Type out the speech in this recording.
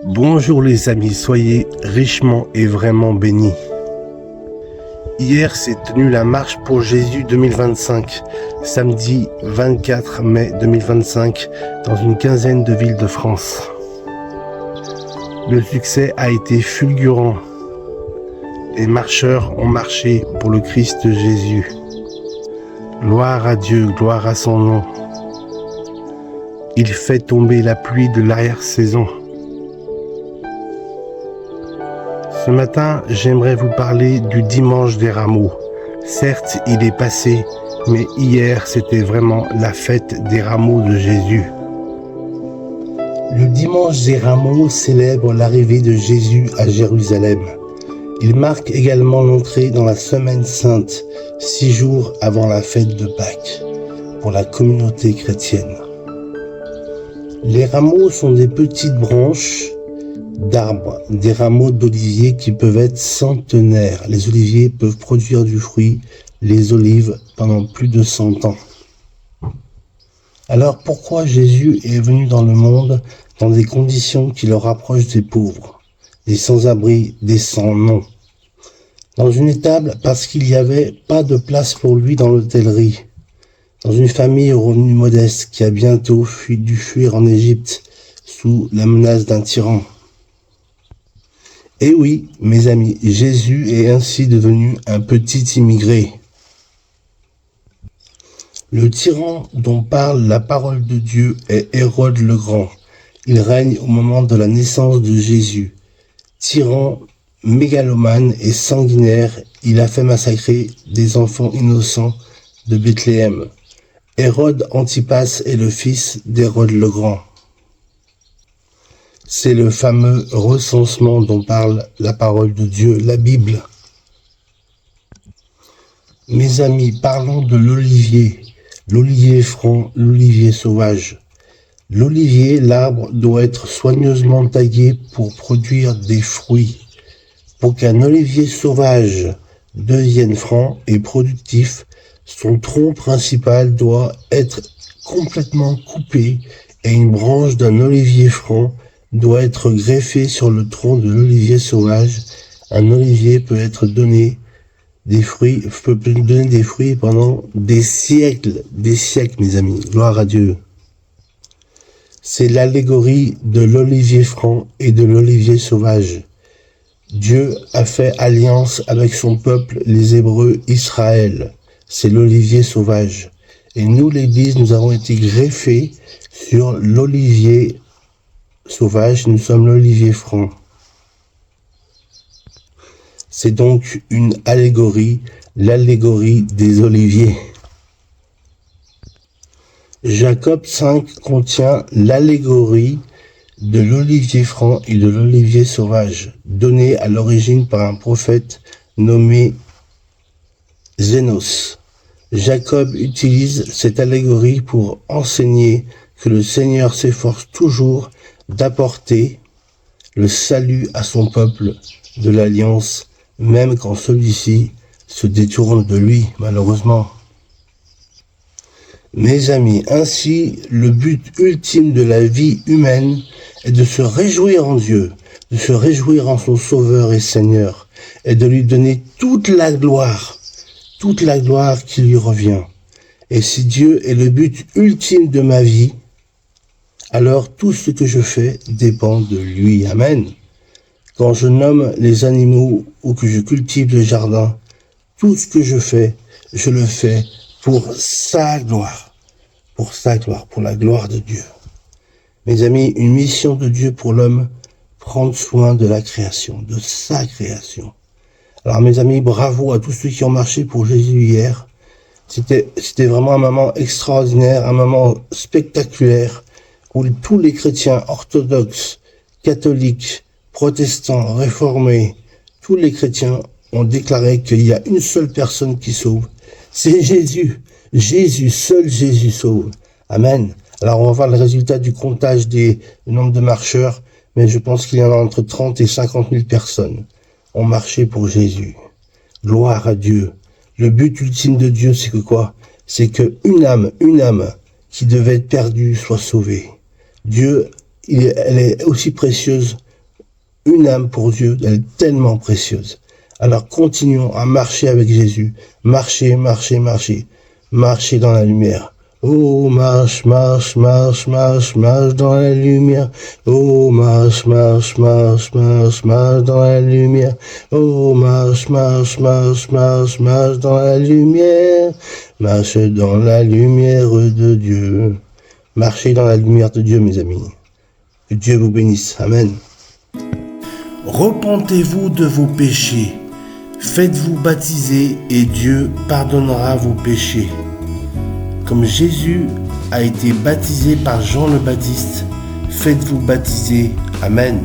Bonjour les amis, soyez richement et vraiment bénis. Hier s'est tenue la marche pour Jésus 2025, samedi 24 mai 2025, dans une quinzaine de villes de France. Le succès a été fulgurant. Les marcheurs ont marché pour le Christ Jésus. Gloire à Dieu, gloire à son nom. Il fait tomber la pluie de l'arrière-saison. Ce matin, j'aimerais vous parler du dimanche des rameaux. Certes, il est passé, mais hier, c'était vraiment la fête des rameaux de Jésus. Le dimanche des rameaux célèbre l'arrivée de Jésus à Jérusalem. Il marque également l'entrée dans la semaine sainte, 6 jours avant la fête de Pâques, pour la communauté chrétienne. Les rameaux sont des petites branches d'arbres, des rameaux d'olivier qui peuvent être centenaires. Les oliviers peuvent produire du fruit, les olives, pendant plus de 100 ans. Alors pourquoi Jésus est venu dans le monde dans des conditions qui le rapprochent des pauvres, des sans-abri, des sans-nom? Dans une étable, parce qu'il n'y avait pas de place pour lui dans l'hôtellerie. Dans une famille aux revenus modestes qui a bientôt dû fuir en Égypte sous la menace d'un tyran. Et oui, mes amis, Jésus est ainsi devenu un petit immigré. Le tyran dont parle la parole de Dieu est Hérode le Grand. Il règne au moment de la naissance de Jésus. Tyran, mégalomane et sanguinaire, il a fait massacrer des enfants innocents de Bethléem. Hérode Antipas est le fils d'Hérode le Grand. C'est le fameux recensement dont parle la parole de Dieu, la Bible. Mes amis, parlons de l'olivier. L'olivier franc, l'olivier sauvage. L'olivier, l'arbre, doit être soigneusement taillé pour produire des fruits. Pour qu'un olivier sauvage devienne franc et productif, son tronc principal doit être complètement coupé et une branche d'un olivier franc doit être greffée sur le tronc de l'olivier sauvage. Un olivier peut donner des fruits pendant des siècles, mes amis. Gloire à Dieu. C'est l'allégorie de l'olivier franc et de l'olivier sauvage. Dieu a fait alliance avec son peuple, les Hébreux, Israël. C'est l'olivier sauvage. Et nous, l'Église, nous avons été greffés sur l'olivier sauvage, nous sommes l'olivier franc. C'est donc une allégorie, l'allégorie des oliviers. Jacob 5 contient l'allégorie de l'olivier franc et de l'olivier sauvage, donnée à l'origine par un prophète nommé Zénos. Jacob utilise cette allégorie pour enseigner que le Seigneur s'efforce toujours d'apporter le salut à son peuple de l'Alliance, même quand celui-ci se détourne de lui, malheureusement. Mes amis, ainsi, le but ultime de la vie humaine est de se réjouir en Dieu, de se réjouir en son Sauveur et Seigneur, et de lui donner toute la gloire qui lui revient. Et si Dieu est le but ultime de ma vie, alors tout ce que je fais dépend de lui. Amen. Quand je nomme les animaux ou que je cultive le jardin, tout ce que je le fais pour sa gloire, pour la gloire de Dieu. Mes amis, une mission de Dieu pour l'homme, prendre soin de la création, de sa création. Alors mes amis, bravo à tous ceux qui ont marché pour Jésus hier. C'était vraiment un moment extraordinaire, un moment spectaculaire, où tous les chrétiens orthodoxes, catholiques, protestants, réformés, tous les chrétiens ont déclaré qu'il y a une seule personne qui sauve. C'est Jésus. Jésus, seul Jésus sauve. Amen. Alors on va voir le résultat du comptage du nombre de marcheurs, mais je pense qu'il y en a entre 30 et 50 000 personnes ont marché pour Jésus. Gloire à Dieu. Le but ultime de Dieu, c'est que quoi? C'est que une âme qui devait être perdue soit sauvée. Dieu elle est aussi précieuse. Une âme pour Dieu, elle est tellement précieuse. Alors continuons à marcher avec Jésus. Marcher, marcher, marcher. Marcher dans la lumière. Oh, marche, marche, marche, marche, marche dans la lumière. Oh, marche, marche, marche, marche, marche dans la lumière. Oh, marche, marche, marche, marche, marche dans la lumière. Marche dans la lumière de Dieu. Marchez dans la lumière de Dieu, mes amis. Que Dieu vous bénisse. Amen. Repentez-vous de vos péchés. Faites-vous baptiser et Dieu pardonnera vos péchés. Comme Jésus a été baptisé par Jean le Baptiste, faites-vous baptiser. Amen.